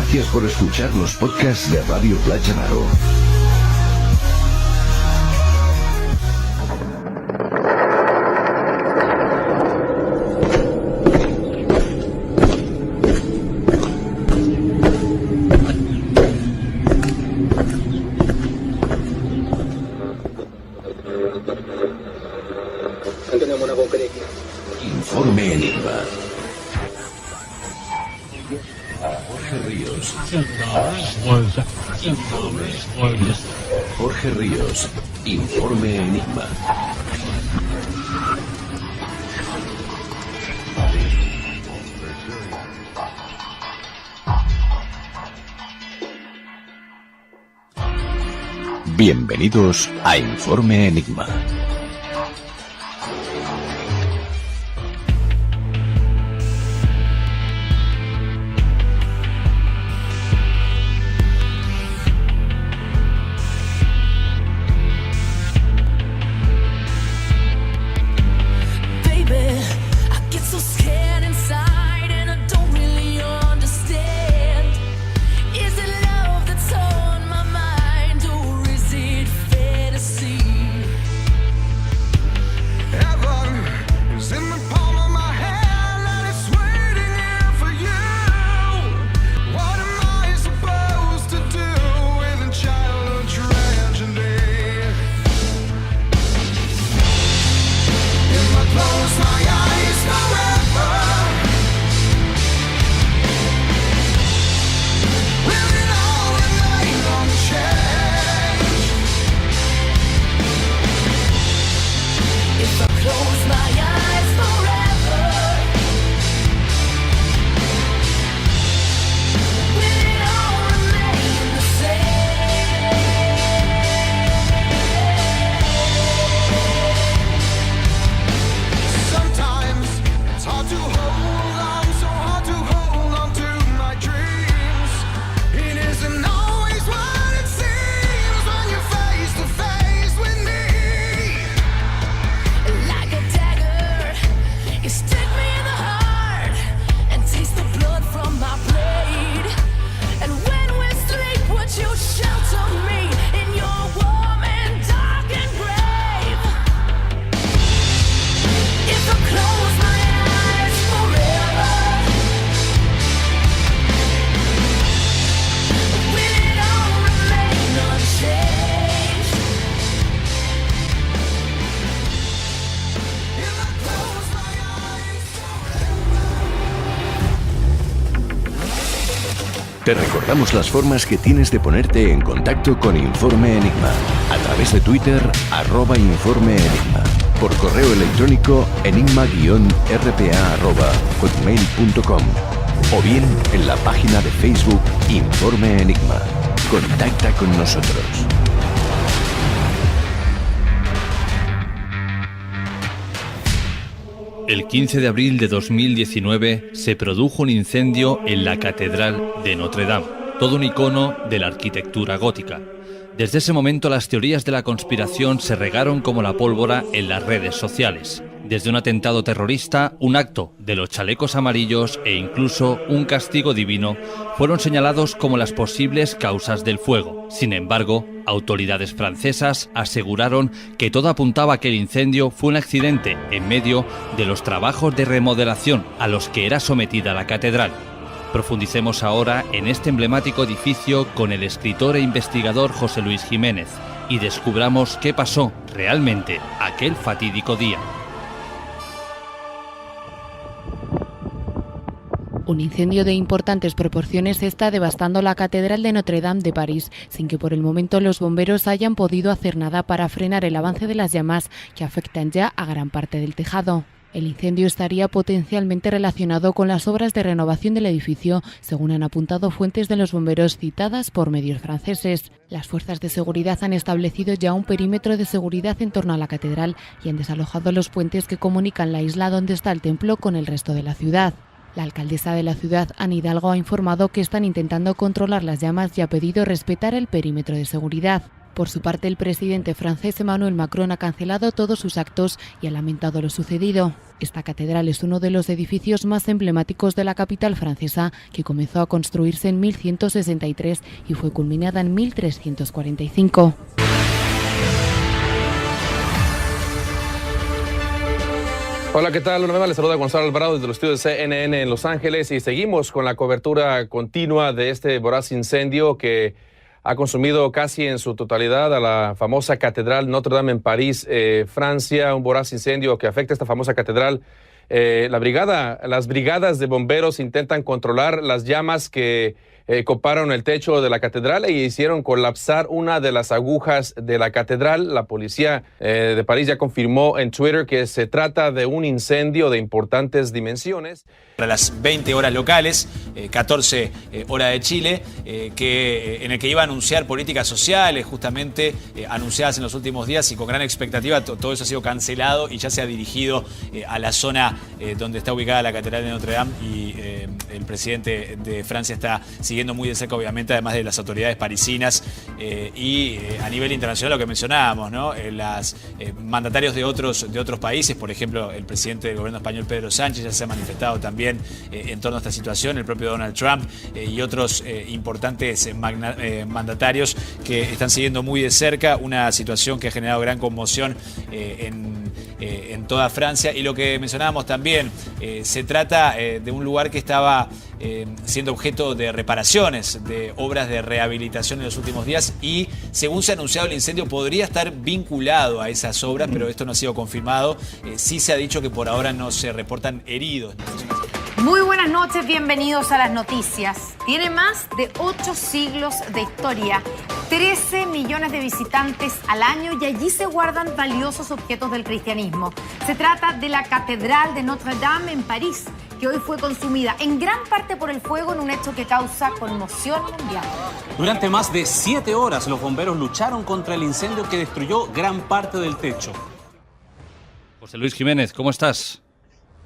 Gracias por escuchar los podcasts de Radio Platja d'Aro. Informe Enigma. Jorge Ríos. Jorge Ríos. Informe Enigma. Bienvenidos a Informe Enigma. Te recordamos las formas que tienes de ponerte en contacto con Informe Enigma. A través de Twitter, @Informe Enigma. Por correo electrónico, enigma-rpa@hotmail.com. O bien en la página de Facebook Informe Enigma. Contacta con nosotros. El 15 de abril de 2019 se produjo un incendio en la Catedral de Notre Dame, todo un icono de la arquitectura gótica. Desde ese momento las teorías de la conspiración se regaron como la pólvora en las redes sociales. Desde un atentado terrorista, un acto de los chalecos amarillos e incluso un castigo divino fueron señalados como las posibles causas del fuego. Sin embargo, autoridades francesas aseguraron que todo apuntaba a que el incendio fue un accidente en medio de los trabajos de remodelación a los que era sometida la catedral. Profundicemos ahora en este emblemático edificio con el escritor e investigador José Luis Jiménez y descubramos qué pasó realmente aquel fatídico día. Un incendio de importantes proporciones está devastando la Catedral de Notre Dame de París, sin que por el momento los bomberos hayan podido hacer nada para frenar el avance de las llamas que afectan ya a gran parte del tejado. El incendio estaría potencialmente relacionado con las obras de renovación del edificio, según han apuntado fuentes de los bomberos citadas por medios franceses. Las fuerzas de seguridad han establecido ya un perímetro de seguridad en torno a la catedral y han desalojado los puentes que comunican la isla donde está el templo con el resto de la ciudad. La alcaldesa de la ciudad, Anne Hidalgo, ha informado que están intentando controlar las llamas y ha pedido respetar el perímetro de seguridad. Por su parte, el presidente francés Emmanuel Macron ha cancelado todos sus actos y ha lamentado lo sucedido. Esta catedral es uno de los edificios más emblemáticos de la capital francesa, que comenzó a construirse en 1163 y fue culminada en 1345. Hola, ¿qué tal? Una vez más les saluda Gonzalo Alvarado desde los estudios de CNN en Los Ángeles y seguimos con la cobertura continua de este voraz incendio que ha consumido casi en su totalidad a la famosa Catedral Notre Dame en París, Francia, un voraz incendio que afecta a esta famosa catedral. Las brigadas de bomberos intentan controlar las llamas que coparon el techo de la catedral e hicieron colapsar una de las agujas de la catedral. La policía de París ya confirmó en Twitter que se trata de un incendio de importantes dimensiones. A las 20 horas locales, 14 horas de Chile, en el que iba a anunciar políticas sociales justamente anunciadas en los últimos días y con gran expectativa. Todo eso ha sido cancelado y ya se ha dirigido a la zona donde está ubicada la Catedral de Notre Dame y el presidente de Francia está siguiendo muy de cerca, obviamente, además de las autoridades parisinas y a nivel internacional, lo que mencionábamos, ¿no? Los mandatarios de otros países, por ejemplo, el presidente del gobierno español, Pedro Sánchez, ya se ha manifestado también en torno a esta situación, el propio Donald Trump y otros importantes mandatarios que están siguiendo muy de cerca una situación que ha generado gran conmoción en toda Francia. Y lo que mencionábamos también, se trata de un lugar que estaba siendo objeto de reparaciones, de obras de rehabilitación en los últimos días y, según se ha anunciado, el incendio podría estar vinculado a esas obras, pero esto no ha sido confirmado. Sí se ha dicho que por ahora no se reportan heridos. Muy buenas noches, bienvenidos a las noticias. Tiene más de 8 siglos de historia, 13 millones de visitantes al año y allí se guardan valiosos objetos del cristianismo. Se trata de la Catedral de Notre Dame en París, que hoy fue consumida en gran parte por el fuego en un hecho que causa conmoción mundial. Durante más de 7 horas los bomberos lucharon contra el incendio que destruyó gran parte del techo. José Luis Jiménez, ¿cómo estás?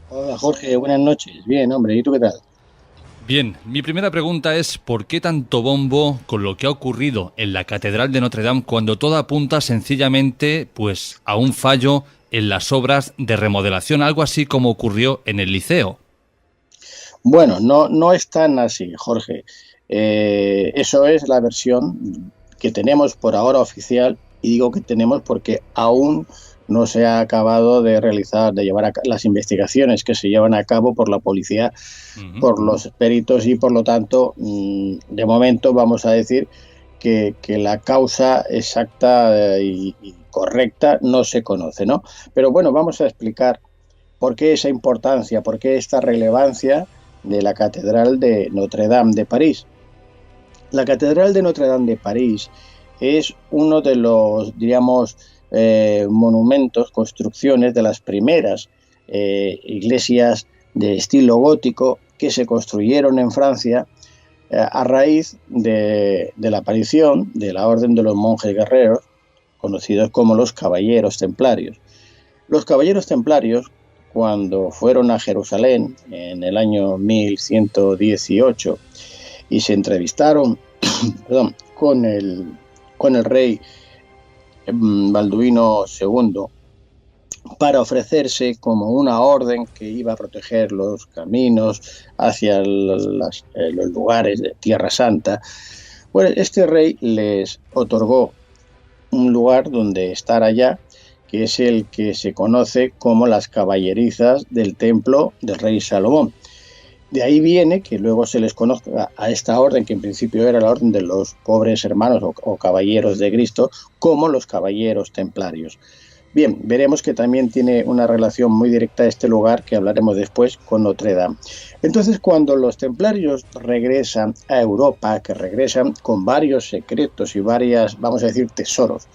Hola Jorge, buenas noches. Bien, hombre, ¿y tú qué tal? Bien, mi primera pregunta es ¿por qué tanto bombo con lo que ha ocurrido en la Catedral de Notre Dame cuando todo apunta sencillamente pues a un fallo en las obras de remodelación, algo así como ocurrió en el Liceo? Bueno, no es tan así, Jorge. Eso es la versión que tenemos por ahora oficial, y digo que tenemos porque aún no se ha acabado de llevar a las investigaciones que se llevan a cabo por la policía, por los peritos y, por lo tanto, de momento vamos a decir que la causa exacta y correcta no se conoce, ¿no? Pero bueno, vamos a explicar por qué esa importancia, por qué esta relevancia de la Catedral de Notre Dame de París. La Catedral de Notre Dame de París es uno de los, diríamos, monumentos, construcciones de las primeras iglesias de estilo gótico que se construyeron en Francia a raíz de la aparición de la Orden de los Monjes Guerreros, conocidos como los Caballeros Templarios. Los Caballeros Templarios, cuando fueron a Jerusalén en el año 1118 y se entrevistaron con el rey Balduino II para ofrecerse como una orden que iba a proteger los caminos hacia los lugares de Tierra Santa, pues este rey les otorgó un lugar donde estar allá, que es el que se conoce como las caballerizas del templo del rey Salomón. De ahí viene que luego se les conozca a esta orden, que en principio era la orden de los pobres hermanos o caballeros de Cristo, como los caballeros templarios. Bien, veremos que también tiene una relación muy directa este lugar, que hablaremos después, con Notre Dame. Entonces, cuando los templarios regresan a Europa, que regresan con varios secretos y varias, vamos a decir, tesoros,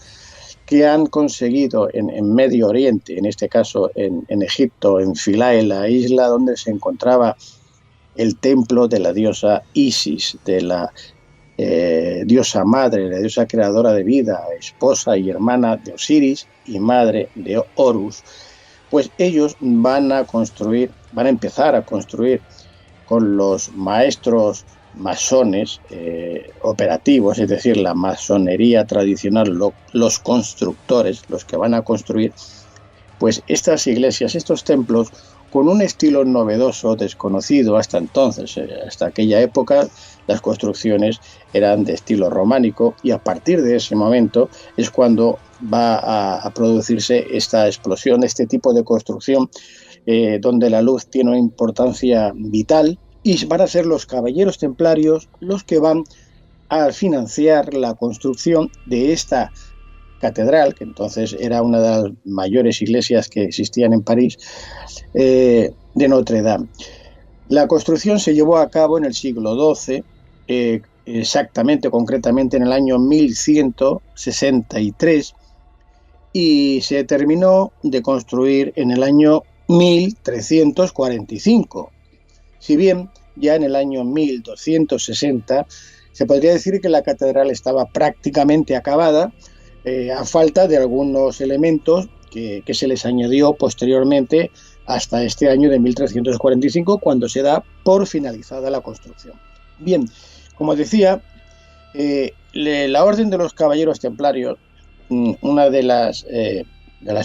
que han conseguido en Medio Oriente, en este caso en Egipto, en Philae, la isla donde se encontraba el templo de la diosa Isis, de la diosa madre, la diosa creadora de vida, esposa y hermana de Osiris y madre de Horus, pues ellos van a empezar a construir con los maestros masones operativos, es decir, la masonería tradicional, los constructores, los que van a construir, pues estas iglesias, estos templos, con un estilo novedoso, desconocido hasta entonces, hasta aquella época, las construcciones eran de estilo románico, y a partir de ese momento es cuando va a producirse esta explosión, este tipo de construcción, donde la luz tiene una importancia vital, y van a ser los caballeros templarios los que van a financiar la construcción de esta catedral, que entonces era una de las mayores iglesias que existían en París, de Notre Dame. La construcción se llevó a cabo en el siglo XII, exactamente, concretamente en el año 1163, y se terminó de construir en el año 1345. Si bien ya en el año 1260 se podría decir que la catedral estaba prácticamente acabada, a falta de algunos elementos que se les añadió posteriormente hasta este año de 1345, cuando se da por finalizada la construcción. Bien, como decía, la Orden de los Caballeros Templarios, una de las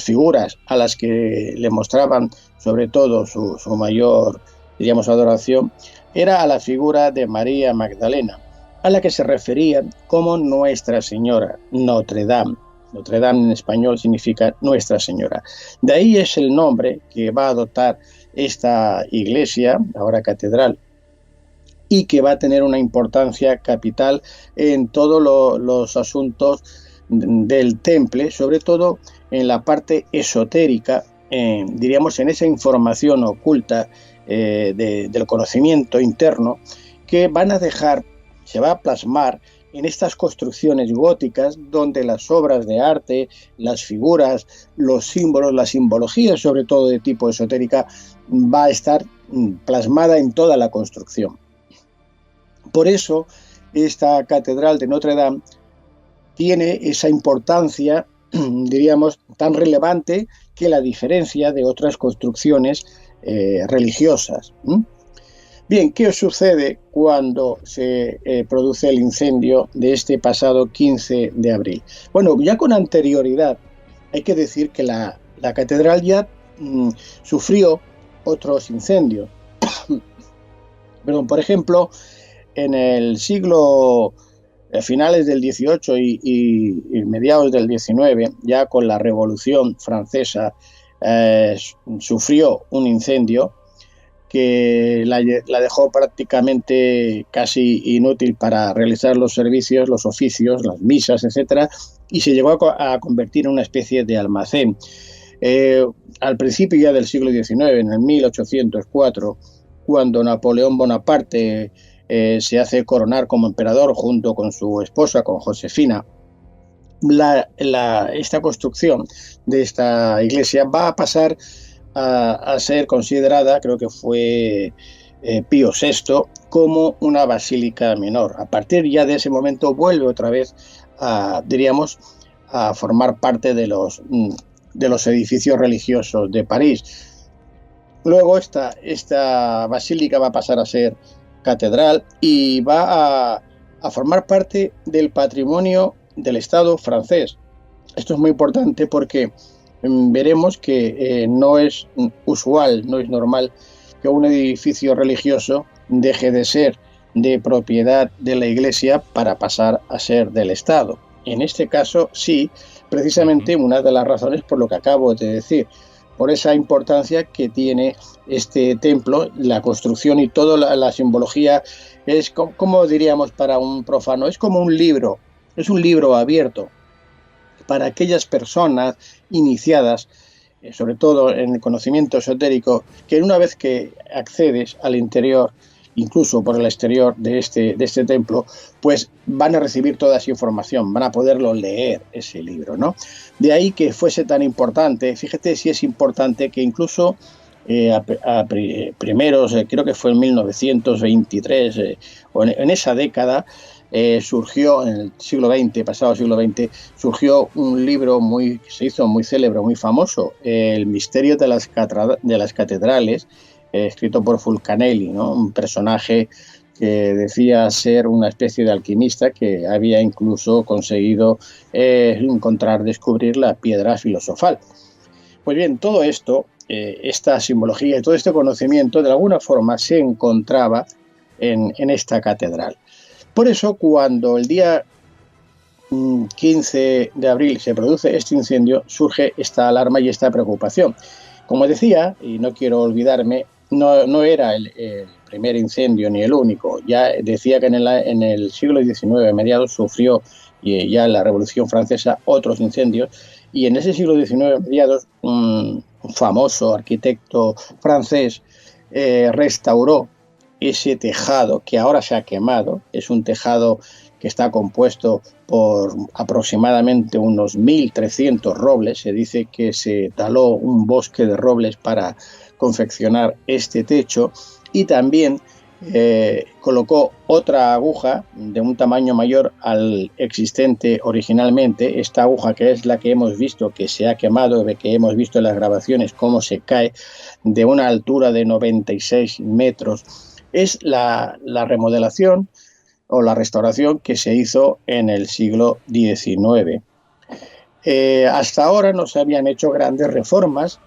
figuras a las que le mostraban sobre todo su mayor, diríamos, adoración, era a la figura de María Magdalena, a la que se referían como Nuestra Señora, Notre Dame. Notre Dame en español significa Nuestra Señora. De ahí es el nombre que va a adoptar esta iglesia, ahora catedral, y que va a tener una importancia capital en todos los asuntos del temple, sobre todo en la parte esotérica, diríamos en esa información oculta del conocimiento interno, que van a dejar, se va a plasmar en estas construcciones góticas, donde las obras de arte, las figuras, los símbolos, la simbología, sobre todo de tipo esotérica, va a estar plasmada en toda la construcción. Por eso, esta catedral de Notre Dame tiene esa importancia, diríamos, tan relevante que la diferencia de otras construcciones religiosas. Bien, ¿qué sucede cuando se produce el incendio de este pasado 15 de abril? Bueno, ya con anterioridad hay que decir que la catedral ya sufrió otros incendios. Perdón, por ejemplo, en el siglo finales del XVIII y mediados del XIX, ya con la Revolución Francesa, sufrió un incendio que la dejó prácticamente casi inútil para realizar los servicios, los oficios, las misas, etcétera, y se llegó a convertir en una especie de almacén. Al principio ya del siglo XIX, en el 1804, cuando Napoleón Bonaparte se hace coronar como emperador junto con su esposa, con Josefina, esta construcción de esta iglesia va a pasar a ser considerada, creo que fue Pío VI, como una basílica menor. A partir ya de ese momento vuelve otra vez a formar parte de los edificios religiosos de París. Luego esta basílica va a pasar a ser catedral y va a formar parte del patrimonio del Estado francés. Esto es muy importante porque veremos que no es usual, no es normal que un edificio religioso deje de ser de propiedad de la Iglesia para pasar a ser del Estado. En este caso, sí, precisamente una de las razones por lo que acabo de decir, por esa importancia que tiene este templo, la construcción y toda la simbología, es como diríamos para un profano, es como un libro, es un libro abierto para aquellas personas iniciadas, sobre todo en el conocimiento esotérico, que una vez que accedes al interior, incluso por el exterior de este templo, pues van a recibir toda esa información, van a poderlo leer ese libro, ¿no? De ahí que fuese tan importante, fíjate si es importante que incluso primeros, creo que fue en 1923, o en esa década, surgió en el siglo XX, pasado siglo XX, surgió un libro que se hizo muy célebre, muy famoso, El misterio de las catedrales, escrito por Fulcanelli, ¿no? Un personaje que decía ser una especie de alquimista que había incluso conseguido descubrir la piedra filosofal. Pues bien, todo esto, esta simbología y todo este conocimiento, de alguna forma se encontraba en esta catedral. Por eso, cuando el día 15 de abril se produce este incendio, surge esta alarma y esta preocupación. Como decía, y no quiero olvidarme, no era el primer incendio ni el único. Ya decía que en el siglo XIX, a mediados, sufrió ya la Revolución Francesa otros incendios, y en ese siglo XIX, a mediados, un famoso arquitecto francés restauró ese tejado que ahora se ha quemado. Es un tejado que está compuesto por aproximadamente unos 1.300 robles. Se dice que se taló un bosque de robles para confeccionar este techo, y también colocó otra aguja de un tamaño mayor al existente originalmente. Esta aguja, que es la que hemos visto que se ha quemado, que hemos visto en las grabaciones cómo se cae de una altura de 96 metros, es la remodelación o la restauración que se hizo en el siglo XIX. Hasta ahora no se habían hecho grandes reformas.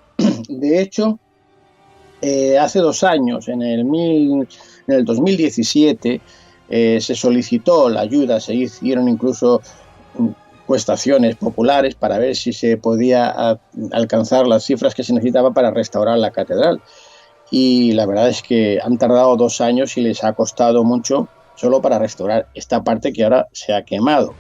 De hecho, hace 2 años, en el 2017, se solicitó la ayuda, se hicieron incluso encuestaciones populares para ver si se podía alcanzar las cifras que se necesitaba para restaurar la catedral. Y la verdad es que han tardado 2 años y les ha costado mucho solo para restaurar esta parte que ahora se ha quemado.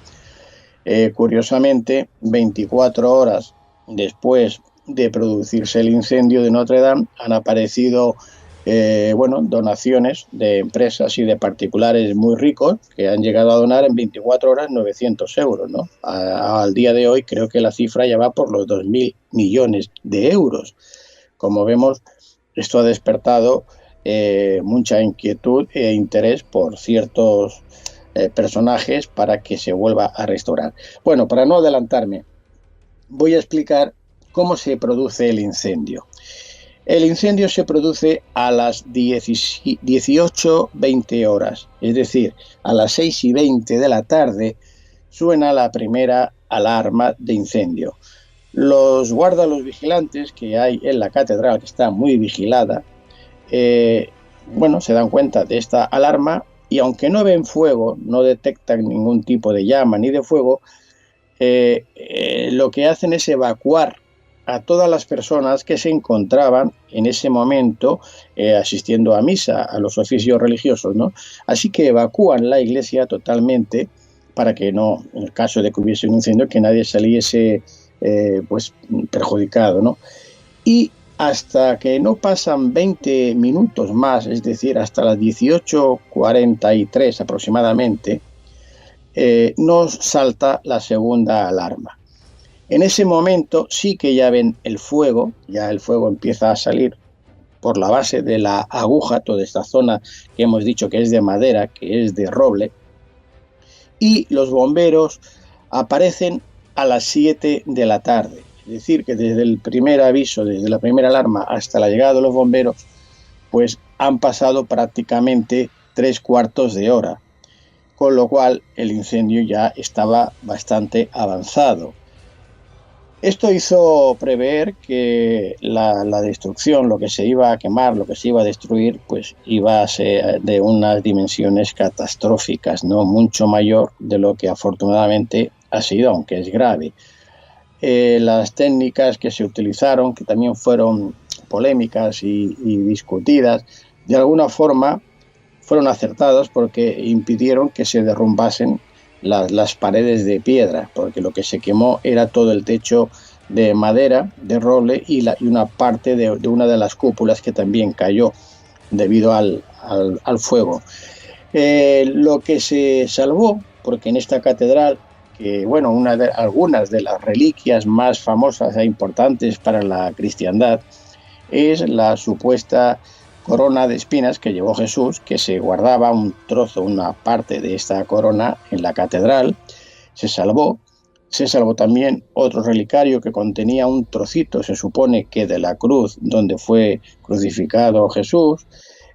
Curiosamente, 24 horas después de producirse el incendio de Notre Dame, han aparecido donaciones de empresas y de particulares muy ricos que han llegado a donar en 24 horas 900 euros, ¿no? Al día de hoy creo que la cifra ya va por los 2.000 millones de euros. Como vemos, esto ha despertado mucha inquietud e interés por ciertos personajes para que se vuelva a restaurar. Bueno, para no adelantarme, voy a explicar cómo se produce el incendio. El incendio se produce a las 18:20 horas, es decir, a las 6:20 de la tarde suena la primera alarma de incendio. Los vigilantes que hay en la catedral, que está muy vigilada, se dan cuenta de esta alarma, y aunque no ven fuego, no detectan ningún tipo de llama ni de fuego, lo que hacen es evacuar a todas las personas que se encontraban en ese momento asistiendo a misa, a los oficios religiosos, ¿no? Así que evacúan la iglesia totalmente para que no, en el caso de que hubiese un incendio, que nadie saliese perjudicado, ¿no? Y hasta que no pasan 20 minutos más, es decir, hasta las 18:43 aproximadamente, nos salta la segunda alarma. En ese momento sí que ya ven el fuego, ya el fuego empieza a salir por la base de la aguja, toda esta zona que hemos dicho que es de madera, que es de roble, y los bomberos aparecen a las 7 de la tarde. Es decir, que desde el primer aviso, desde la primera alarma hasta la llegada de los bomberos, pues han pasado prácticamente 3/4 de hora, con lo cual el incendio ya estaba bastante avanzado. Esto hizo prever que la destrucción, lo que se iba a quemar, lo que se iba a destruir, pues iba a ser de unas dimensiones catastróficas, ¿no? Mucho mayor de lo que afortunadamente ha sido, aunque es grave. Las técnicas que se utilizaron, que también fueron polémicas y discutidas, de alguna forma fueron acertadas porque impidieron que se derrumbasen las paredes de piedra, porque lo que se quemó era todo el techo de madera, de roble, y una parte de una de las cúpulas que también cayó debido al fuego. Lo que se salvó, porque en esta catedral, que algunas de las reliquias más famosas e importantes para la cristiandad, es la supuesta corona de espinas que llevó Jesús, que se guardaba un trozo, una parte de esta corona en la catedral. Se salvó también otro relicario que contenía un trocito, se supone que de la cruz donde fue crucificado Jesús.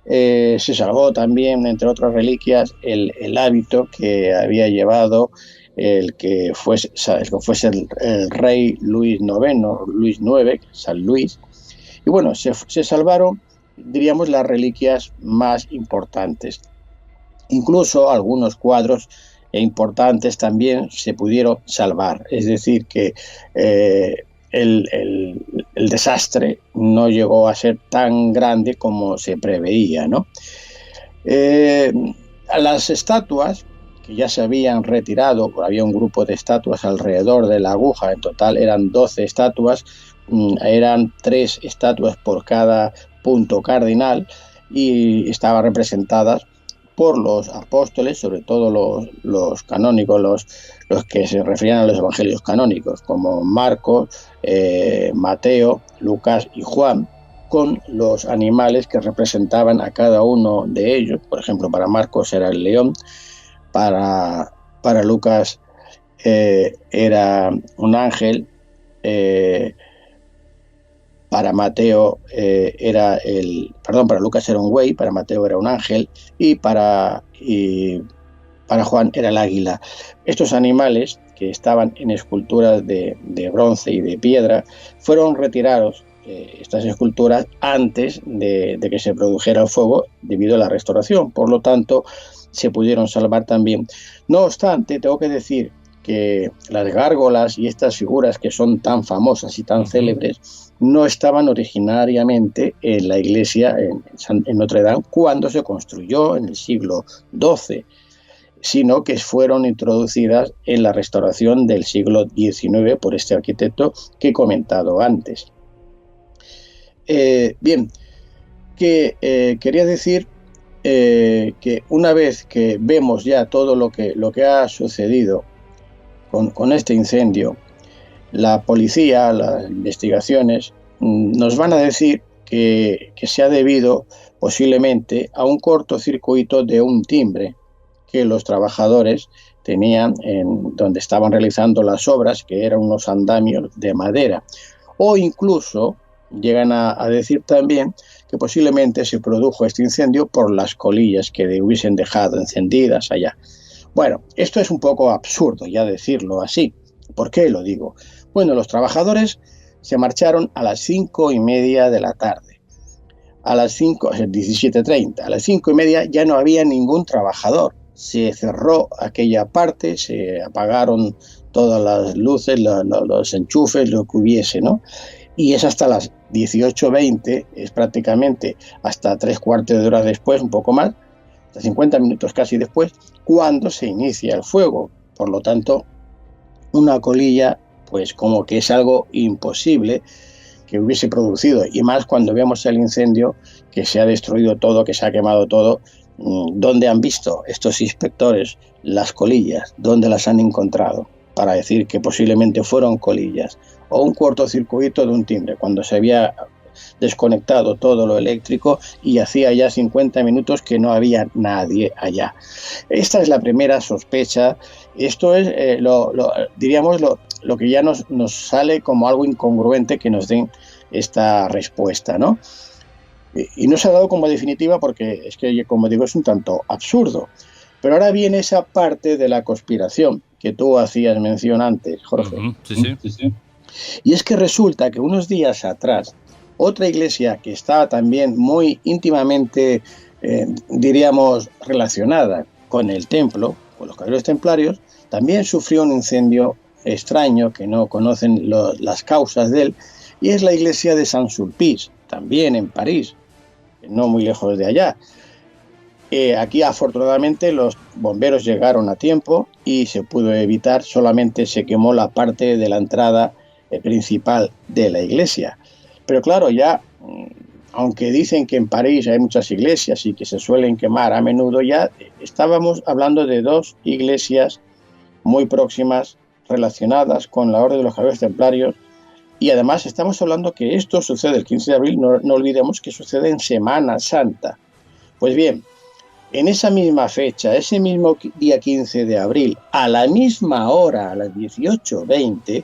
se salvó también, entre otras reliquias, el hábito que había llevado el que fuese el rey Luis IX, San Luis. Y bueno, se salvaron, diríamos, las reliquias más importantes. Incluso algunos cuadros importantes también se pudieron salvar. Es decir, que el desastre no llegó a ser tan grande como se preveía, ¿no? Las estatuas, que ya se habían retirado, había un grupo de estatuas alrededor de la aguja, en total eran 12 estatuas, eran 3 estatuas por cada punto cardinal y estaban representadas por los apóstoles, sobre todo los canónicos, los que se referían a los evangelios canónicos, como Marcos, Mateo, Lucas y Juan, con los animales que representaban a cada uno de ellos. Por ejemplo, para Marcos era el león, para Lucas era un ángel, para Lucas era un buey, para Mateo era un ángel y para Juan era el águila. Estos animales, que estaban en esculturas de bronce y de piedra, fueron retirados, estas esculturas, antes de que se produjera el fuego debido a la restauración. Por lo tanto, se pudieron salvar también. No obstante, tengo que decir que las gárgolas y estas figuras que son tan famosas y tan célebres no estaban originariamente en la iglesia en Notre Dame cuando se construyó en el siglo XII, sino que fueron introducidas en la restauración del siglo XIX por este arquitecto que he comentado antes. Bien, que quería decir que una vez que vemos ya todo lo que ha sucedido con este incendio, la policía, las investigaciones, nos van a decir que se ha debido posiblemente a un cortocircuito de un timbre que los trabajadores tenían donde estaban realizando las obras, que eran unos andamios de madera. O incluso llegan a decir también que posiblemente se produjo este incendio por las colillas que hubiesen dejado encendidas allá. Bueno, esto es un poco absurdo ya decirlo así. ¿Por qué lo digo? Bueno, los trabajadores se marcharon a las 5:30 de la tarde. A las 17:30. A las 5:30 ya no había ningún trabajador. Se cerró aquella parte, se apagaron todas las luces, los enchufes, lo que hubiese, ¿no? Y es hasta las 18:20, es prácticamente hasta 3/4 de hora después, un poco más, hasta 50 minutos casi después, cuando se inicia el fuego. Por lo tanto, una colilla, pues como que es algo imposible que hubiese producido, y más cuando vemos el incendio, que se ha destruido todo, que se ha quemado todo. ¿Dónde han visto estos inspectores las colillas? ¿Dónde las han encontrado? Para decir que posiblemente fueron colillas. O un cortocircuito de un timbre, cuando se había desconectado todo lo eléctrico y hacía ya 50 minutos que no había nadie allá. Esta es la primera sospecha. Esto es, diríamos, lo que ya nos sale como algo incongruente que nos den esta respuesta, ¿no? Y no se ha dado como definitiva porque es que, como digo, es un tanto absurdo. Pero ahora viene esa parte de la conspiración que tú hacías mención antes, Jorge. Sí. Y es que resulta que unos días atrás, otra iglesia que estaba también muy íntimamente, diríamos, relacionada con el templo, con los caballeros templarios, también sufrió un incendio extraño que no conocen las causas de él, y es la iglesia de Saint-Sulpice, también en París, no muy lejos de allá. Aquí afortunadamente los bomberos llegaron a tiempo y se pudo evitar, solamente se quemó la parte de la entrada principal de la iglesia. Pero claro, ya, aunque dicen que en París hay muchas iglesias y que se suelen quemar a menudo, ya estábamos hablando de 2 iglesias muy próximas, relacionadas con la Orden de los Caballeros Templarios, y además estamos hablando que esto sucede el 15 de abril, no olvidemos que sucede en Semana Santa. Pues bien, en esa misma fecha, ese mismo día 15 de abril, a la misma hora, a las 18:20,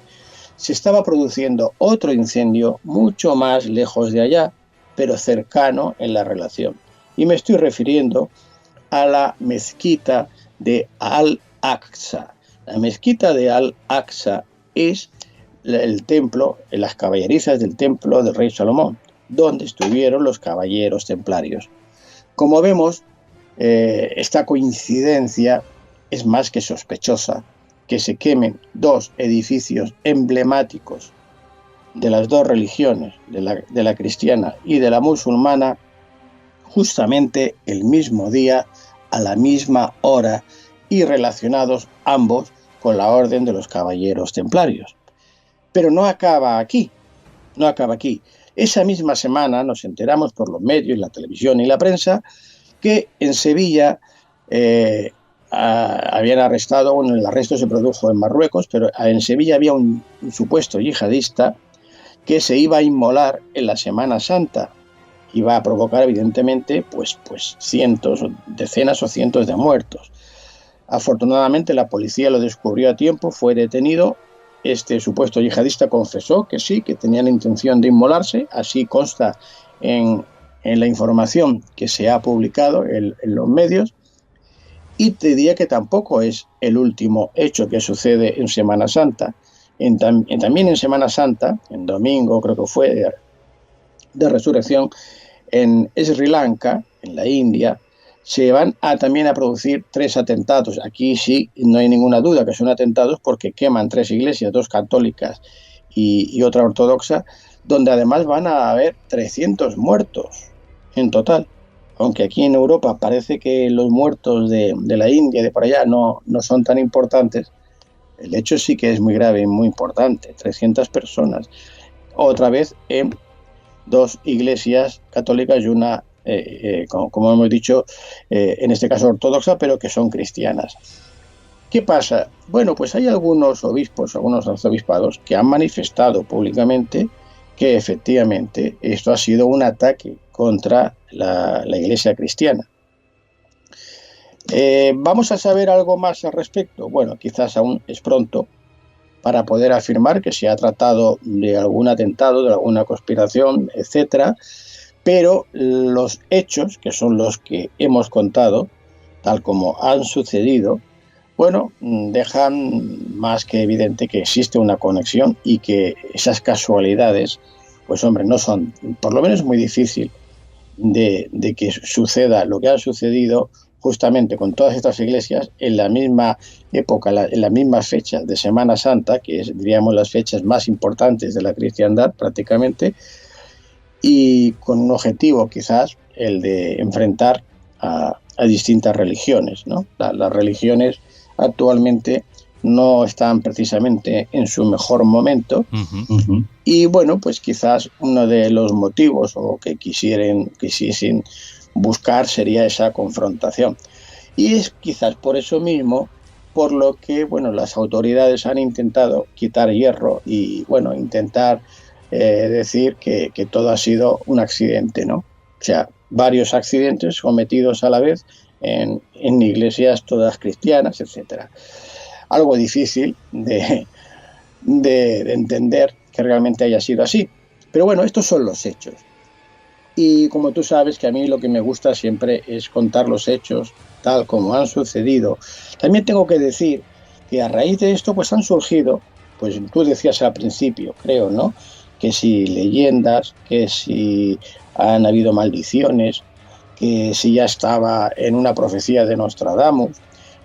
se estaba produciendo otro incendio mucho más lejos de allá, pero cercano en la relación. y me estoy refiriendo a la mezquita de Al-Aqsa. La mezquita de Al-Aqsa es el templo, las caballerizas del templo del rey Salomón, donde estuvieron los caballeros templarios. Como vemos, esta coincidencia es más que sospechosa, que se quemen dos edificios emblemáticos de las dos religiones, de la cristiana y de la musulmana, justamente el mismo día, a la misma hora, y relacionados ambos con la orden de los caballeros templarios. Pero no acaba aquí, no acaba aquí. Esa misma semana nos enteramos por los medios, la televisión y la prensa, que en Sevilla habían arrestado, bueno, el arresto se produjo en Marruecos, pero en Sevilla había un supuesto yihadista que se iba a inmolar en la Semana Santa. Iba a provocar, evidentemente, pues cientos, decenas o cientos de muertos. Afortunadamente la policía lo descubrió a tiempo, fue detenido. Este supuesto yihadista confesó que sí, que tenía la intención de inmolarse, así consta en la información que se ha publicado en los medios. Y te diría que tampoco es el último hecho que sucede en Semana Santa. También en Semana Santa, en domingo creo que fue de Resurrección, en Sri Lanka, en la India, se van también a producir 3 atentados. Aquí sí, no hay ninguna duda que son atentados porque queman 3 iglesias, 2 católicas y otra ortodoxa, donde además van a haber 300 muertos en total. Aunque aquí en Europa parece que los muertos de la India, de por allá, no son tan importantes, el hecho sí que es muy grave y muy importante. 300 personas. Otra vez en 2 iglesias católicas y una, como hemos dicho, en este caso ortodoxa, pero que son cristianas. ¿Qué pasa? Bueno, pues hay algunos obispos, algunos arzobispados que han manifestado públicamente que efectivamente esto ha sido un ataque contra la iglesia cristiana. ¿Vamos a saber algo más al respecto? Bueno, quizás aún es pronto para poder afirmar que se ha tratado de algún atentado, de alguna conspiración, etcétera, pero los hechos, que son los que hemos contado, tal como han sucedido, bueno, dejan más que evidente que existe una conexión y que esas casualidades, pues hombre, no son, por lo menos muy difícil de que suceda lo que ha sucedido justamente con todas estas iglesias en la misma época, en las mismas fechas de Semana Santa, que es, diríamos, las fechas más importantes de la cristiandad prácticamente, y con un objetivo quizás el de enfrentar a distintas religiones, ¿no? Las religiones actualmente no están precisamente en su mejor momento. Y bueno, pues quizás uno de los motivos o que quisiesen buscar sería esa confrontación. Y es quizás por eso mismo por lo que, bueno, las autoridades han intentado quitar hierro y, bueno, intentar decir que todo ha sido un accidente, ¿no? O sea, varios accidentes cometidos a la vez en iglesias todas cristianas, etcétera. Algo difícil de entender que realmente haya sido así. Pero bueno, estos son los hechos. Y como tú sabes que a mí lo que me gusta siempre es contar los hechos tal como han sucedido. También tengo que decir que a raíz de esto pues han surgido, pues tú decías al principio, creo, ¿no? Que si leyendas, que si han habido maldiciones, que si ya estaba en una profecía de Nostradamus,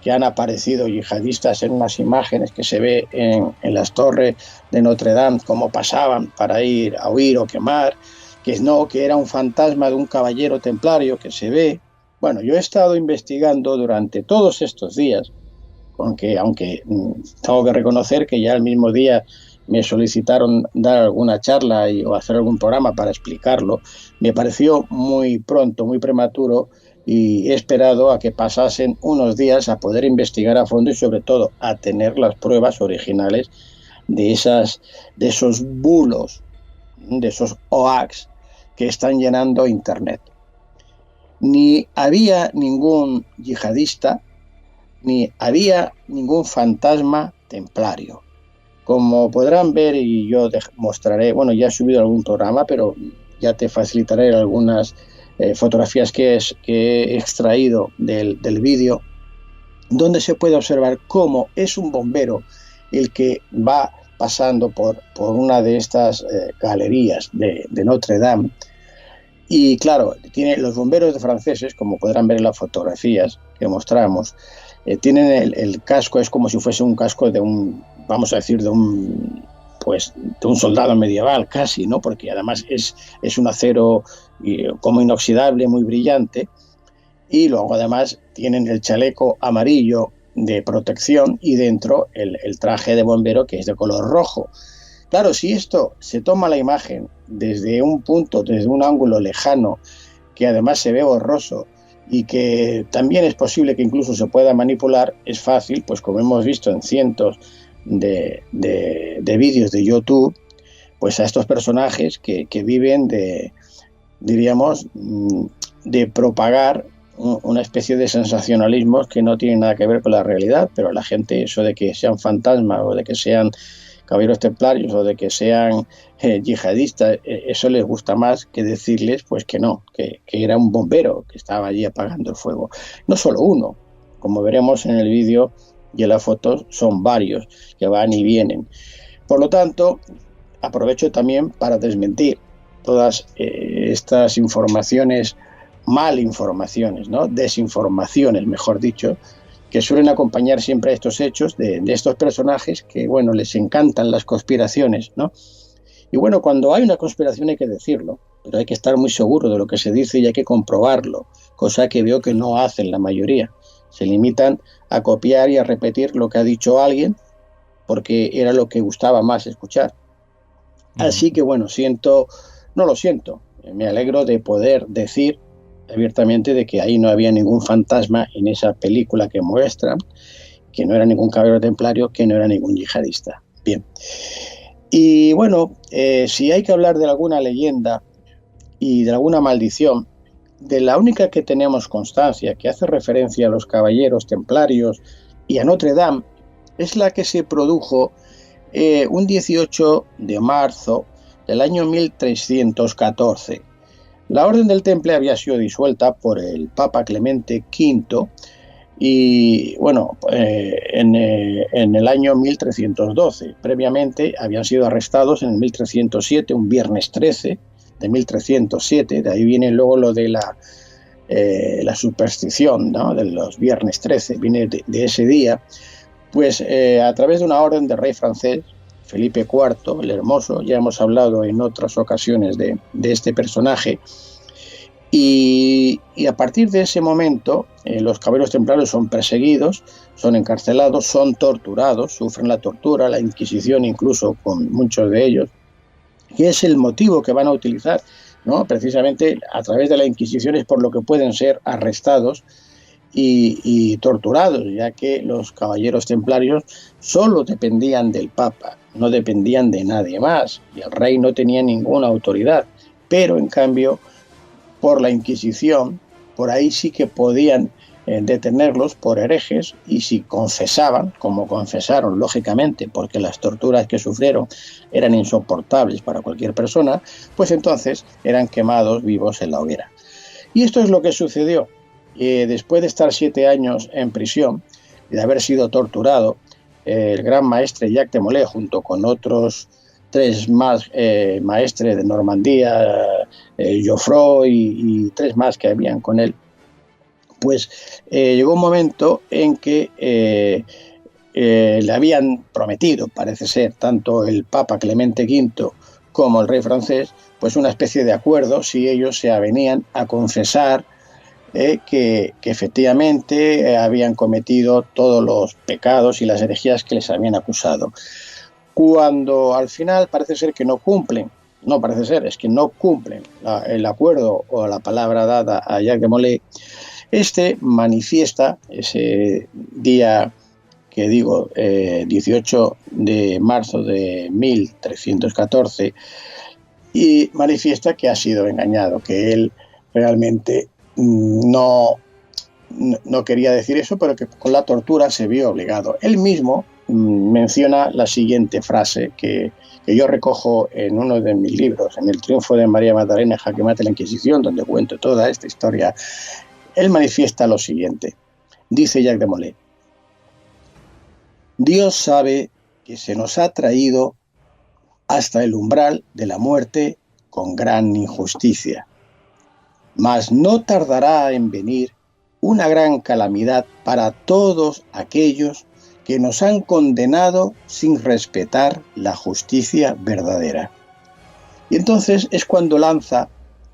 que han aparecido yihadistas en unas imágenes que se ve en las torres de Notre Dame, cómo pasaban para ir a huir o quemar, que no, que era un fantasma de un caballero templario que se ve. Bueno, yo he estado investigando durante todos estos días, aunque tengo que reconocer que ya el mismo día me solicitaron dar alguna charla o hacer algún programa para explicarlo. Me pareció muy pronto, muy prematuro, y he esperado a que pasasen unos días a poder investigar a fondo y sobre todo a tener las pruebas originales de esos bulos, de esos hoax que están llenando Internet. Ni había ningún yihadista, ni había ningún fantasma templario. Como podrán ver, y yo mostraré, bueno, ya he subido algún programa, pero ya te facilitaré algunas fotografías que he extraído del vídeo, donde se puede observar cómo es un bombero el que va pasando por una de estas galerías de Notre Dame. Y claro, los bomberos franceses, como podrán ver en las fotografías que mostramos, tienen el casco, es como si fuese un casco de un soldado medieval casi, ¿no? Porque además es un acero como inoxidable, muy brillante, y luego además tienen el chaleco amarillo de protección y dentro el traje de bombero, que es de color rojo. Claro, si esto se toma la imagen desde un ángulo lejano, que además se ve borroso y que también es posible que incluso se pueda manipular, es fácil, pues como hemos visto en cientos de vídeos de YouTube, pues a estos personajes que viven de propagar una especie de sensacionalismos que no tienen nada que ver con la realidad, pero a la gente eso de que sean fantasmas o de que sean caballeros templarios o de que sean yihadistas, eso les gusta más que decirles pues que no, que era un bombero que estaba allí apagando el fuego. No solo uno, como veremos en el vídeo y en las fotos, son varios que van y vienen. Por lo tanto, aprovecho también para desmentir todas estas informaciones, malinformaciones, ¿no? Desinformaciones, mejor dicho, que suelen acompañar siempre a estos hechos de estos personajes que, bueno, les encantan las conspiraciones, ¿no? Y bueno, cuando hay una conspiración hay que decirlo, pero hay que estar muy seguro de lo que se dice y hay que comprobarlo, cosa que veo que no hacen la mayoría. Se limitan a copiar y a repetir lo que ha dicho alguien porque era lo que gustaba más escuchar. Así que bueno, me alegro de poder decir abiertamente de que ahí no había ningún fantasma en esa película que muestran, que no era ningún caballero templario, que no era ningún yihadista. Bien. Y bueno, si hay que hablar de alguna leyenda y de alguna maldición, de la única que tenemos constancia que hace referencia a los caballeros templarios y a Notre Dame, es la que se produjo un 18 de marzo del año 1314. La Orden del Temple había sido disuelta por el Papa Clemente V y, bueno, en el año 1312. Previamente habían sido arrestados en el 1307, un viernes 13 de 1307. De ahí viene luego lo de la superstición, ¿no? De los viernes 13, viene de ese día. Pues a través de una orden del rey francés, Felipe IV, el Hermoso, ya hemos hablado en otras ocasiones de este personaje, y a partir de ese momento los caballeros templarios son perseguidos, son encarcelados, son torturados, sufren la tortura, la Inquisición incluso con muchos de ellos, y es el motivo que van a utilizar, ¿no? Precisamente a través de la Inquisición es por lo que pueden ser arrestados y torturados, ya que los caballeros templarios solo dependían del Papa, no dependían de nadie más, y el rey no tenía ninguna autoridad, pero en cambio por la Inquisición, por ahí sí que podían detenerlos por herejes, y si confesaban, como confesaron lógicamente, porque las torturas que sufrieron eran insoportables para cualquier persona, pues entonces eran quemados vivos en la hoguera. Y esto es lo que sucedió. Después de estar 7 años en prisión y de haber sido torturado, el gran maestre Jacques de Molay, junto con otros 3 más maestres de Normandía, Geoffroy y 3 más que habían con él, pues llegó un momento en que le habían prometido, parece ser, tanto el Papa Clemente V como el rey francés, pues una especie de acuerdo si ellos se avenían a confesar que efectivamente habían cometido todos los pecados y las herejías que les habían acusado. Cuando al final parece ser que no cumplen, no parece ser, es que no cumplen el acuerdo o la palabra dada a Jacques de Molay, manifiesta ese día que digo, 18 de marzo de 1314, y manifiesta que ha sido engañado, que él realmente no quería decir eso, pero que con la tortura se vio obligado. Él mismo menciona la siguiente frase que que yo recojo en uno de mis libros, en El triunfo de María Magdalena, Jaque Mate la Inquisición, donde cuento toda esta historia, él manifiesta lo siguiente. Dice Jacques de Molay: Dios sabe que se nos ha traído hasta el umbral de la muerte con gran injusticia, mas no tardará en venir una gran calamidad para todos aquellos que nos han condenado sin respetar la justicia verdadera. Y entonces es cuando lanza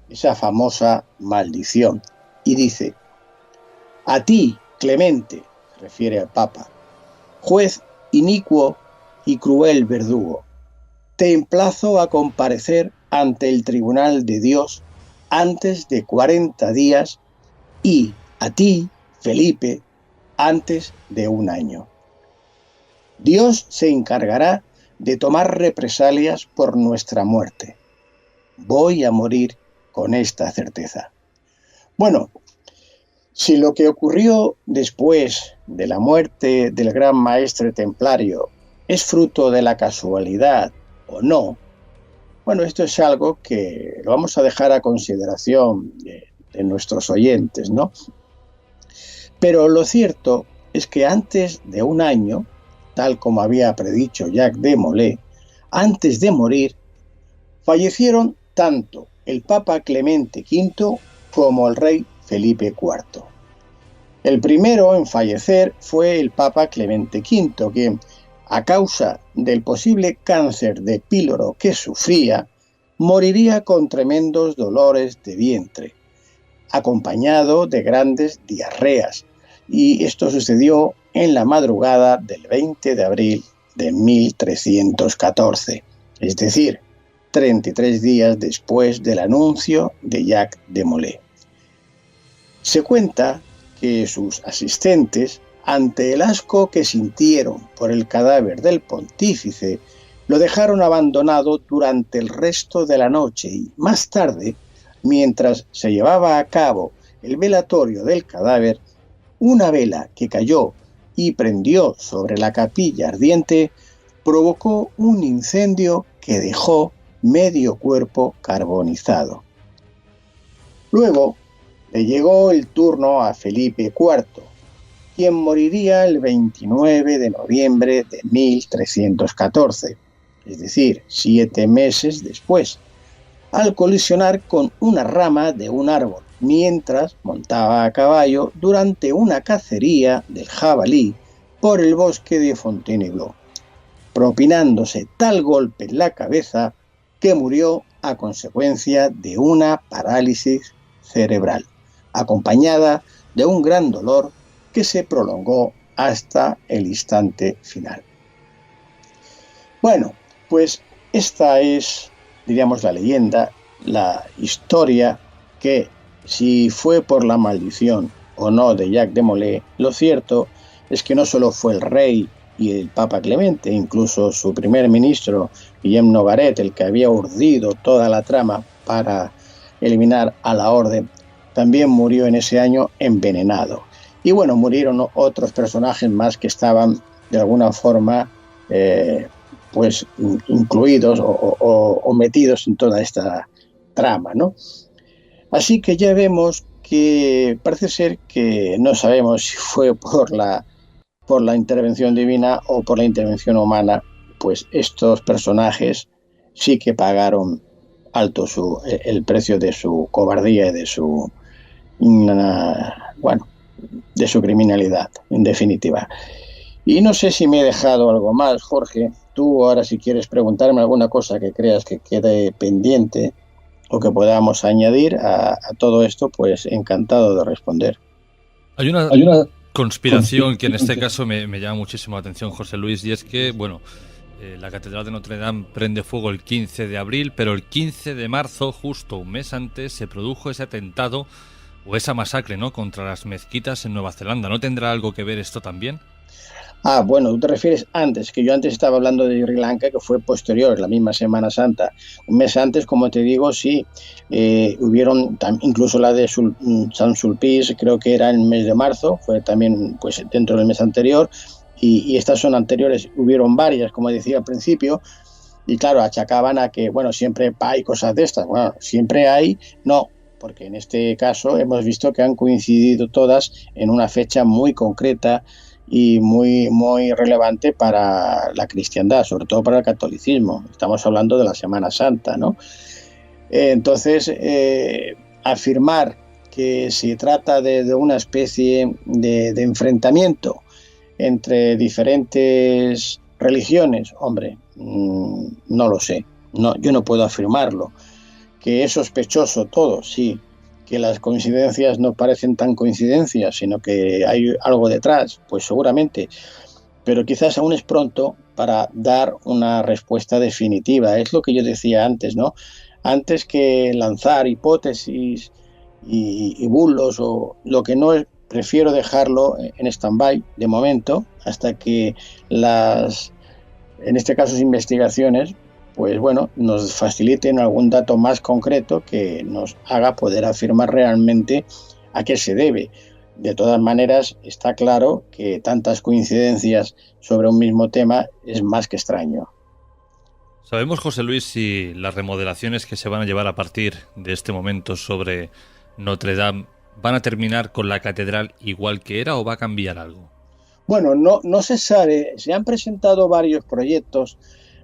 esa famosa maldición y dice: a ti, Clemente, se refiere al Papa, juez inicuo y cruel verdugo, te emplazo a comparecer ante el tribunal de Dios antes de 40 días y a ti, Felipe, antes de 1 año. Dios se encargará de tomar represalias por nuestra muerte. Voy a morir con esta certeza. Bueno, si lo que ocurrió después de la muerte del gran maestre templario es fruto de la casualidad o no, bueno, esto es algo que lo vamos a dejar a consideración de nuestros oyentes, ¿no? Pero lo cierto es que antes de 1 año, tal como había predicho Jacques de Molay, antes de morir, fallecieron tanto el Papa Clemente V como el rey Felipe IV. El primero en fallecer fue el Papa Clemente V, que, a causa del posible cáncer de píloro que sufría, moriría con tremendos dolores de vientre, acompañado de grandes diarreas, y esto sucedió en la madrugada del 20 de abril de 1314, es decir, 33 días después del anuncio de Jacques de Molay. Se cuenta que sus asistentes, ante el asco que sintieron por el cadáver del pontífice, lo dejaron abandonado durante el resto de la noche y, más tarde, mientras se llevaba a cabo el velatorio del cadáver, una vela que cayó y prendió sobre la capilla ardiente provocó un incendio que dejó medio cuerpo carbonizado. Luego le llegó el turno a Felipe IV, quien moriría el 29 de noviembre de 1314, es decir, 7 meses después, al colisionar con una rama de un árbol, mientras montaba a caballo durante una cacería del jabalí por el bosque de Fontainebleau, propinándose tal golpe en la cabeza que murió a consecuencia de una parálisis cerebral, acompañada de un gran dolor que se prolongó hasta el instante final. Bueno, pues esta es, diríamos, la leyenda, la historia que, si fue por la maldición o no de Jacques de Molay, lo cierto es que no solo fue el rey y el Papa Clemente, incluso su primer ministro, Guillem Nogaret, el que había urdido toda la trama para eliminar a la orden, también murió en ese año envenenado. Y bueno, murieron otros personajes más que estaban de alguna forma pues incluidos o metidos en toda esta trama, ¿no? Así que ya vemos que parece ser que no sabemos si fue por la intervención divina o por la intervención humana, pues estos personajes sí que pagaron alto el precio de su cobardía y de su de su criminalidad, en definitiva. Y no sé si me he dejado algo más, Jorge. Tú ahora, si quieres preguntarme alguna cosa que creas que quede pendiente o que podamos añadir a todo esto, pues encantado de responder. Hay una conspiración que en este caso me llama muchísimo la atención, José Luis, y es que, bueno, la Catedral de Notre Dame prende fuego el 15 de abril, pero el 15 de marzo, justo un mes antes, se produjo ese atentado o esa masacre, ¿no?, contra las mezquitas en Nueva Zelanda. ¿No tendrá algo que ver esto también? Ah, bueno, tú te refieres antes, que yo antes estaba hablando de Sri Lanka, que fue posterior, la misma Semana Santa. Un mes antes, como te digo, sí, hubieron incluso la de San Sulpice, creo que era en el mes de marzo, fue también pues dentro del mes anterior, y estas son anteriores, hubieron varias, como decía al principio, Y claro, achacaban a que, bueno, siempre hay cosas de estas. Bueno, siempre hay, no, porque en este caso hemos visto que han coincidido todas en una fecha muy concreta y muy, muy relevante para la cristiandad, sobre todo para el catolicismo. Estamos hablando de la Semana Santa, ¿no? Entonces, afirmar que se trata de una especie de enfrentamiento entre diferentes religiones, hombre, no lo sé, no, yo no puedo afirmarlo. Que es sospechoso todo, sí, que las coincidencias no parecen tan coincidencias, sino que hay algo detrás, pues seguramente, pero quizás aún es pronto para dar una respuesta definitiva. Es lo que yo decía antes, ¿no? Antes que lanzar hipótesis y bulos o lo que no es, prefiero dejarlo en stand-by de momento hasta que en este caso, investigaciones, pues bueno, nos faciliten algún dato más concreto que nos haga poder afirmar realmente a qué se debe. De todas maneras, está claro que tantas coincidencias sobre un mismo tema es más que extraño. ¿Sabemos, José Luis, si las remodelaciones que se van a llevar a partir de este momento sobre Notre Dame van a terminar con la catedral igual que era o va a cambiar algo? Bueno, no se sabe. Se han presentado varios proyectos.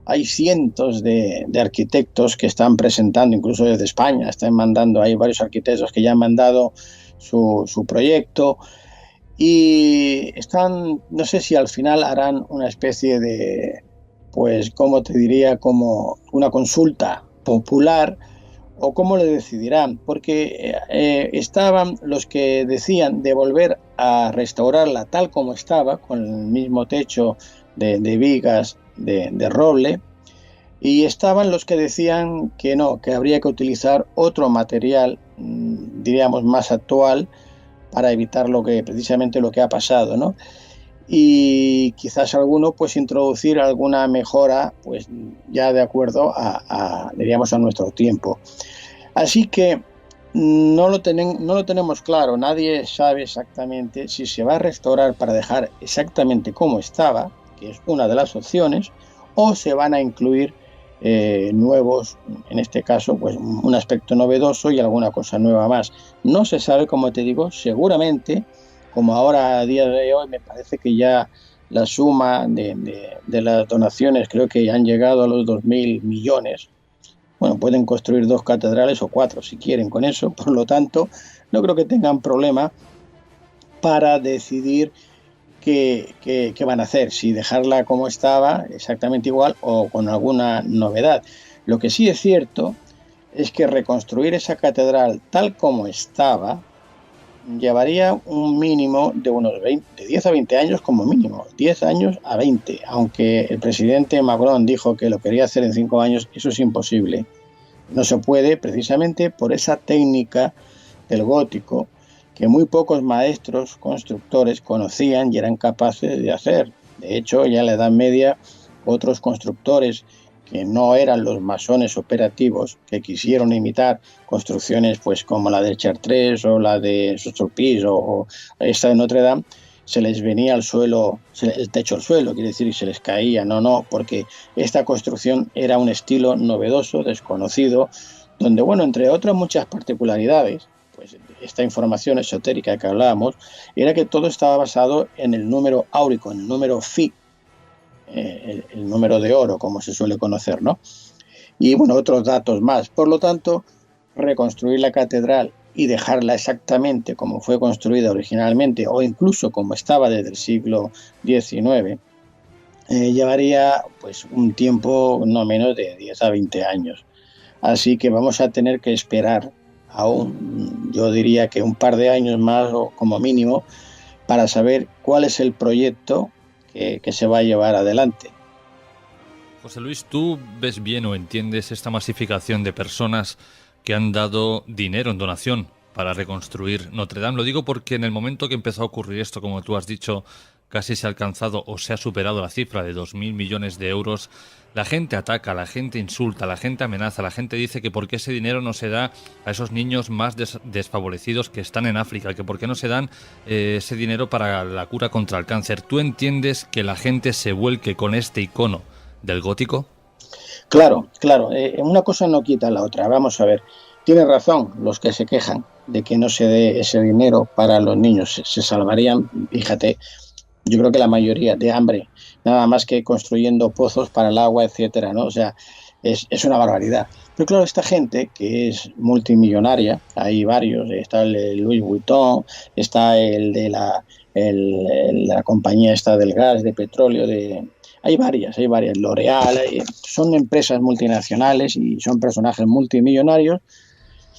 Hay cientos de arquitectos que están presentando, incluso desde España, están mandando, hay varios arquitectos que ya han mandado su proyecto y están, no sé si al final harán una especie de, pues, ¿cómo te diría? Como una consulta popular o cómo le decidirán, porque estaban los que decían de volver a restaurarla tal como estaba, con el mismo techo de vigas de roble, y estaban los que decían que no, que habría que utilizar otro material, diríamos más actual, para evitar precisamente lo que ha pasado, ¿no? Y quizás alguno pues introducir alguna mejora pues ya de acuerdo diríamos a nuestro tiempo. Así que no lo tenemos claro, nadie sabe exactamente si se va a restaurar para dejar exactamente como estaba, que es una de las opciones, o se van a incluir nuevos, en este caso pues un aspecto novedoso y alguna cosa nueva más. No se sabe, como te digo, seguramente, como ahora a día de hoy me parece que ya la suma de las donaciones creo que han llegado a los 2.000 millones. Bueno, pueden construir 2 catedrales o 4 si quieren con eso, por lo tanto no creo que tengan problema para decidir qué van a hacer, si dejarla como estaba, exactamente igual, o con alguna novedad. Lo que sí es cierto es que reconstruir esa catedral tal como estaba llevaría un mínimo de unos 10 a 20 años como mínimo, 10 años a 20, aunque el presidente Macron dijo que lo quería hacer en 5 años, eso es imposible. No se puede precisamente por esa técnica del gótico que muy pocos maestros constructores conocían y eran capaces de hacer. De hecho, ya en la Edad Media, otros constructores que no eran los masones operativos, que quisieron imitar construcciones pues como la de Chartres o la de Sospir o esta de Notre Dame, se les venía al suelo, el techo al suelo, quiere decir, y se les caía. No, porque esta construcción era un estilo novedoso, desconocido, donde, bueno, entre otras muchas particularidades, pues esta información esotérica que hablábamos, era que todo estaba basado en el número áurico, en el número Phi, el número de oro, como se suele conocer, ¿no? Y bueno, otros datos más. Por lo tanto, reconstruir la catedral y dejarla exactamente como fue construida originalmente, o incluso como estaba desde el siglo XIX, llevaría pues un tiempo no menos de 10 a 20 años. Así que vamos a tener que esperar aún, yo diría que un par de años más o como mínimo, para saber cuál es el proyecto que se va a llevar adelante. José Luis, ¿tú ves bien o entiendes esta masificación de personas que han dado dinero en donación para reconstruir Notre Dame? Lo digo porque en el momento que empezó a ocurrir esto, como tú has dicho, casi se ha alcanzado o se ha superado la cifra de 2.000 millones de euros. La gente ataca, la gente insulta, la gente amenaza, la gente dice que por qué ese dinero no se da a esos niños más desfavorecidos que están en África, que por qué no se dan ese dinero para la cura contra el cáncer. ¿Tú entiendes que la gente se vuelque con este icono del gótico? Claro, una cosa no quita la otra. Vamos a ver, tiene razón los que se quejan de que no se dé ese dinero para los niños. Se salvarían, fíjate, yo creo que la mayoría de hambre, nada más que construyendo pozos para el agua, etcétera, ¿no? O sea, es una barbaridad. Pero claro, esta gente que es multimillonaria, hay varios, está el de Louis Vuitton, está el de la compañía esta del gas, de petróleo, hay varias, L'Oreal, son empresas multinacionales y son personajes multimillonarios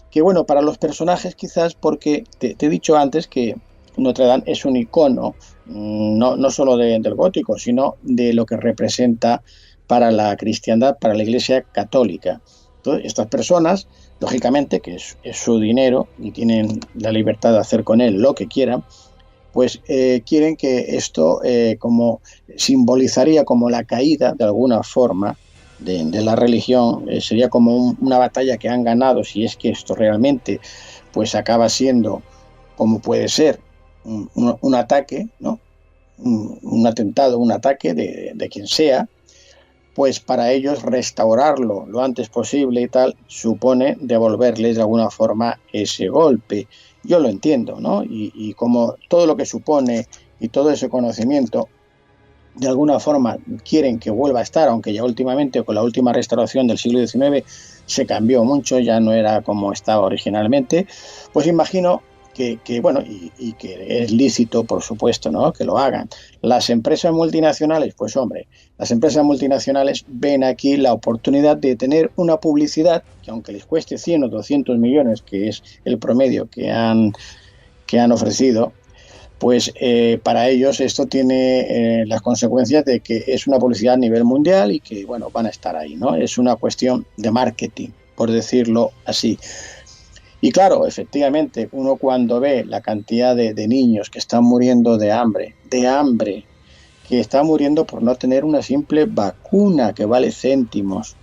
que, bueno, para los personajes quizás, porque te he dicho antes que Notre Dame es un icono, no solo del gótico, sino de lo que representa para la cristiandad, para la Iglesia católica. Entonces, estas personas, lógicamente, que es su dinero y tienen la libertad de hacer con él lo que quieran, pues quieren que esto como simbolizaría como la caída de alguna forma de la religión, sería como una batalla que han ganado, si es que esto realmente pues acaba siendo como puede ser un ataque, ¿no? Un atentado, un ataque de quien sea, pues para ellos restaurarlo lo antes posible y tal supone devolverles de alguna forma ese golpe. Yo lo entiendo, ¿no? Y como todo lo que supone y todo ese conocimiento de alguna forma quieren que vuelva a estar, aunque ya últimamente con la última restauración del siglo XIX se cambió mucho, ya no era como estaba originalmente, pues imagino que bueno, y que es lícito, por supuesto, ¿no?, que lo hagan. Las empresas multinacionales, pues hombre, las empresas multinacionales ven aquí la oportunidad de tener una publicidad que, aunque les cueste 100 o 200 millones, que es el promedio que han ofrecido, pues para ellos esto tiene las consecuencias de que es una publicidad a nivel mundial y que, bueno, van a estar ahí, ¿no? Es una cuestión de marketing, por decirlo así. Y claro, efectivamente, uno cuando ve la cantidad de niños que están muriendo de hambre, que están muriendo por no tener una simple vacuna que vale céntimos,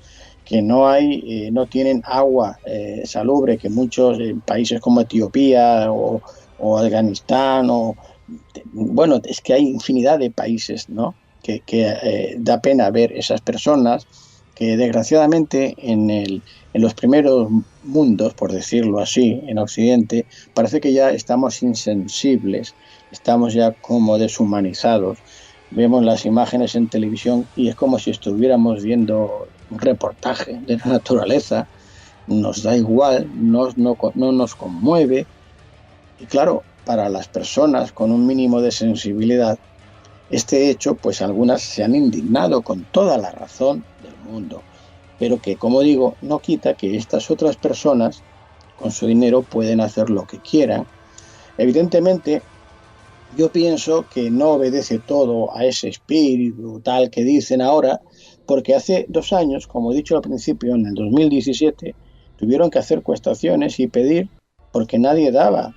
que no tienen agua salubre, que muchos países como Etiopía o Afganistán, bueno, es que hay infinidad de países, ¿no?, que da pena ver esas personas que desgraciadamente en los primeros mundos, por decirlo así, en Occidente, parece que ya estamos insensibles, estamos ya como deshumanizados. Vemos las imágenes en televisión y es como si estuviéramos viendo un reportaje de la naturaleza, nos da igual, no nos conmueve. Y claro, para las personas con un mínimo de sensibilidad, este hecho, pues algunas se han indignado con toda la razón del mundo, pero que, como digo, no quita que estas otras personas con su dinero pueden hacer lo que quieran. Evidentemente, yo pienso que no obedece todo a ese espíritu tal que dicen ahora, porque hace 2 años, como he dicho al principio, en el 2017, tuvieron que hacer cuestaciones y pedir porque nadie daba,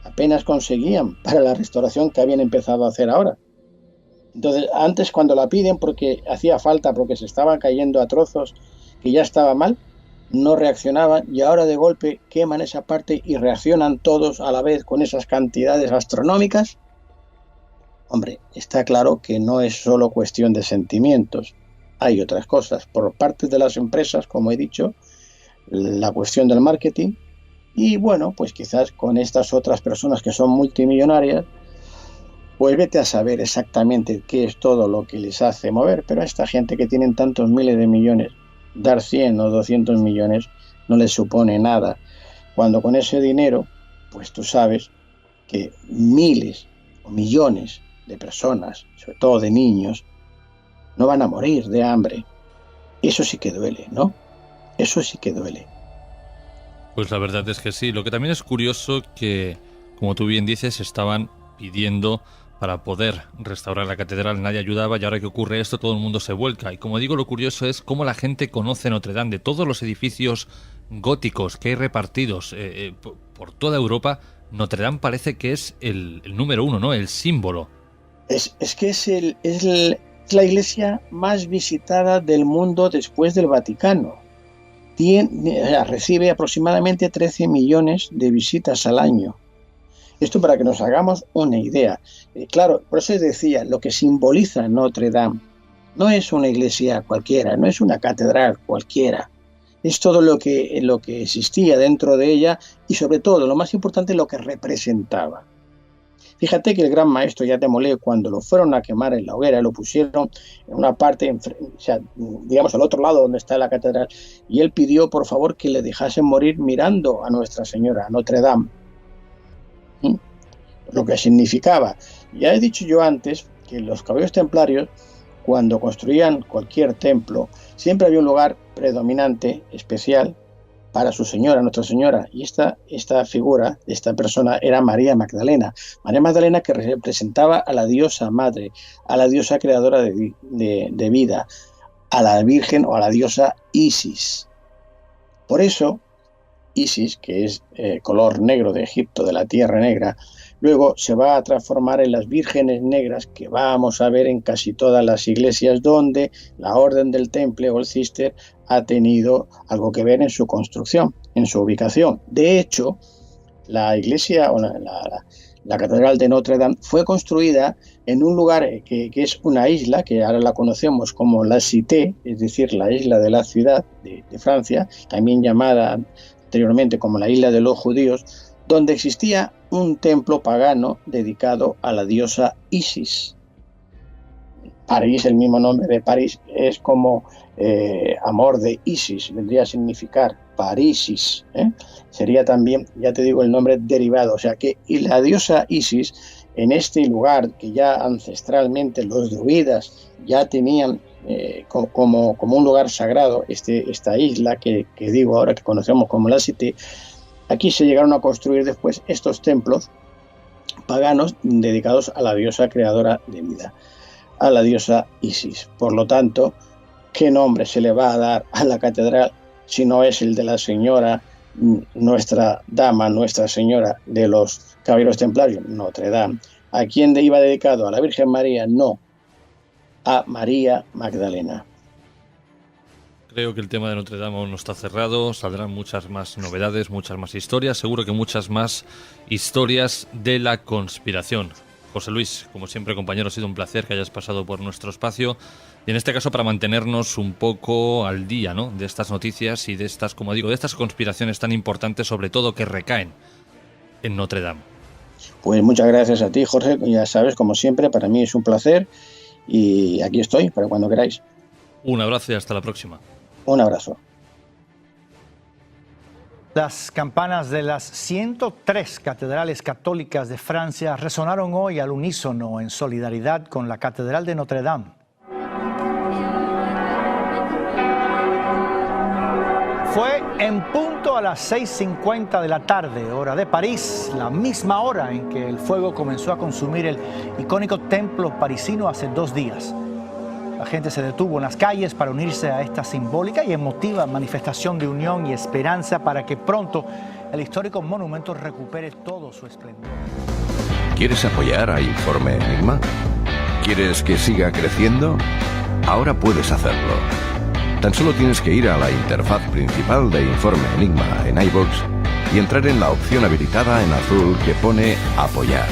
apenas conseguían para la restauración que habían empezado a hacer ahora. Entonces, antes cuando la piden porque hacía falta, porque se estaban cayendo a trozos, que ya estaba mal, no reaccionaban, y ahora de golpe queman esa parte y reaccionan todos a la vez con esas cantidades astronómicas. Hombre, está claro que no es solo cuestión de sentimientos, hay otras cosas por parte de las empresas, como he dicho, la cuestión del marketing, y bueno, pues quizás con estas otras personas que son multimillonarias, pues vete a saber exactamente qué es todo lo que les hace mover, pero a esta gente que tienen tantos miles de millones, dar 100 o 200 millones no les supone nada, cuando con ese dinero, pues tú sabes que miles o millones de personas, sobre todo de niños, no van a morir de hambre. Eso sí que duele, ¿no? Eso sí que duele. Pues la verdad es que sí. Lo que también es curioso que, como tú bien dices, estaban pidiendo para poder restaurar la catedral, nadie ayudaba, y ahora que ocurre esto todo el mundo se vuelca. Y como digo, lo curioso es cómo la gente conoce Notre Dame. De todos los edificios góticos que hay repartidos por toda Europa, Notre Dame parece que es el número uno, ¿no?, el símbolo. Es que es la iglesia más visitada del mundo después del Vaticano. Recibe aproximadamente 13 millones de visitas al año. Esto para que nos hagamos una idea. Claro, por eso decía, lo que simboliza Notre Dame No es una iglesia cualquiera, no es una catedral cualquiera. Es todo lo que existía dentro de ella y sobre todo, lo más importante, lo que representaba. Fíjate que el gran maestro ya de Molé, cuando lo fueron a quemar en la hoguera, lo pusieron en una parte, o sea, digamos al otro lado donde está la catedral, y él pidió por favor que le dejasen morir mirando a Nuestra Señora, a Notre Dame. Lo que significaba. Ya he dicho yo antes que los caballeros templarios, cuando construían cualquier templo, siempre había un lugar predominante, especial, para su señora, Nuestra Señora. Y esta figura, esta persona, era María Magdalena. María Magdalena, que representaba a la diosa madre, a la diosa creadora de vida, a la Virgen o a la diosa Isis. Por eso, Isis, que es color negro de Egipto, de la Tierra Negra, luego se va a transformar en las vírgenes negras que vamos a ver en casi todas las iglesias donde la Orden del Temple o el Cister ha tenido algo que ver en su construcción, en su ubicación. De hecho, la iglesia o la Catedral de Notre Dame fue construida en un lugar que es una isla, que ahora la conocemos como la Cité, es decir, la isla de la ciudad de Francia, también llamada anteriormente como la isla de los judíos, donde existía un templo pagano dedicado a la diosa Isis. París, el mismo nombre de París, es como amor de Isis, vendría a significar Parísis. Sería también, ya te digo, el nombre derivado. O sea que y la diosa Isis, en este lugar que ya ancestralmente los druidas ya tenían como un lugar sagrado, esta isla que digo ahora que conocemos como la Cité, aquí se llegaron a construir después estos templos paganos dedicados a la diosa creadora de vida, a la diosa Isis. Por lo tanto, ¿qué nombre se le va a dar a la catedral si no es el de la señora, nuestra dama, Nuestra Señora de los Caballeros Templarios, Notre Dame? ¿A quién iba dedicado? ¿A la Virgen María? No, a María Magdalena. Creo que el tema de Notre Dame aún no está cerrado, saldrán muchas más novedades, muchas más historias, seguro que muchas más historias de la conspiración. José Luis, como siempre, compañero, ha sido un placer que hayas pasado por nuestro espacio y en este caso para mantenernos un poco al día, ¿no?, de estas noticias y de estas, como digo, de estas conspiraciones tan importantes, sobre todo que recaen en Notre Dame. Pues muchas gracias a ti, Jorge, ya sabes, como siempre, para mí es un placer y aquí estoy para cuando queráis. Un abrazo y hasta la próxima. Un abrazo. Las campanas de las 103 catedrales católicas de Francia resonaron hoy al unísono en solidaridad con la Catedral de Notre Dame. Fue en punto a las 6:50 de la tarde, hora de París, la misma hora en que el fuego comenzó a consumir el icónico templo parisino hace 2 días. La gente se detuvo en las calles para unirse a esta simbólica y emotiva manifestación de unión y esperanza para que pronto el histórico monumento recupere todo su esplendor. ¿Quieres apoyar a Informe Enigma? ¿Quieres que siga creciendo? Ahora puedes hacerlo. Tan solo tienes que ir a la interfaz principal de Informe Enigma en iVoox y entrar en la opción habilitada en azul que pone Apoyar.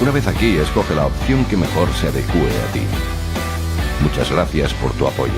Una vez aquí, escoge la opción que mejor se adecue a ti. Muchas gracias por tu apoyo.